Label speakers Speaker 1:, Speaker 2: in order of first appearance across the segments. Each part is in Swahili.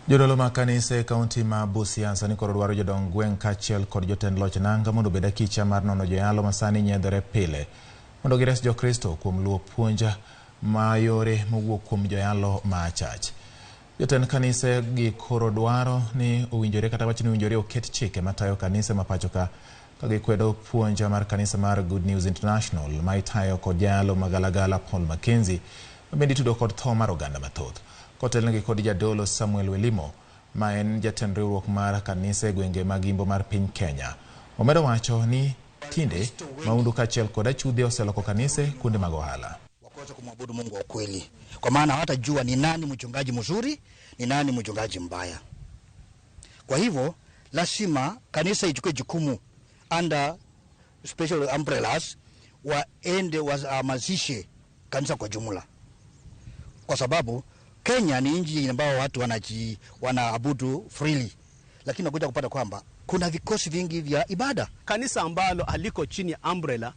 Speaker 1: Jodolo makanise kaunti ma Busia sani koro dwaro jodong gweng' kachiel kod jotend loch nanga mondo obed akicha mar nono joyalo masani nyiedhore pile mondo gires jokristo kuom luwo puonj ma yore mowuok kuom joyalo ma chach. Jotend kanise gi koro dwaro ni owinjore kata wach ni owinjore oket chike matayo kanise ma pacho ka gikwedo puonj mar kanisa mar Good News International ma itayo kod jalo magalagala Paul Mackenzie mabende itudo kod tho mar oganda mathoth. Kotelnegi kod Jodolo Samuel Welimo ma en jatend riwruok mar kanise gwenge mag Imbo mar piny Kenya. Omedo wacho ni tinde maundu kachiel kod achudhi oseloko kanise kuonde mag ohala.
Speaker 2: Wakosa kumwabudu Mungu wa kweli. Kwa maana hawatajua ni nani mchungaji mzuri, ni nani mchungaji mbaya. Kwa hivyo lazima kanisa ichukue jukumu under special umbrellas waende wahamasishe kanisa kwa jumla. Kwa sababu Kenya ni nchi ambayo watu wanaabudu freely, lakini nakuja kupata kwamba kuna vikosi vingi vya ibada.
Speaker 3: Kanisa ambalo aliko chini ya umbrella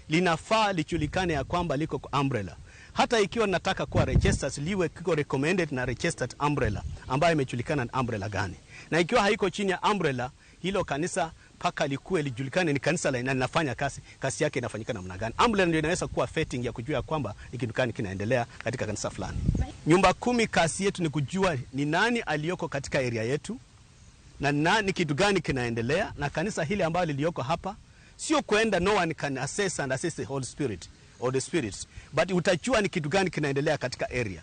Speaker 3: linafaa lijulikane ya kwamba liko kwa umbrella. Hata ikiwa nataka kuwa registered, liwe kiko recommended na registered umbrella ambayo imejulikana na umbrella gani. Na ikiwa haiko chini ya umbrella, hilo kanisa paka likuwe lijulikane ni kanisa la linafanya kasi yake inafanyika namna gani. Umbrella ndio inaweza kuwa vetting ya kujua kwamba kitu gani kinaendelea katika kanisa fulani. Nyumba 10 kasi yetu ni kujua ni nani aliyoko katika area yetu na nani kitu gani kinaendelea, na kanisa hili ambalo lilioko hapa sio kwenda no one can assess and assess the Holy Spirit or the spirits, but utajua ni kitu gani kinaendelea katika area.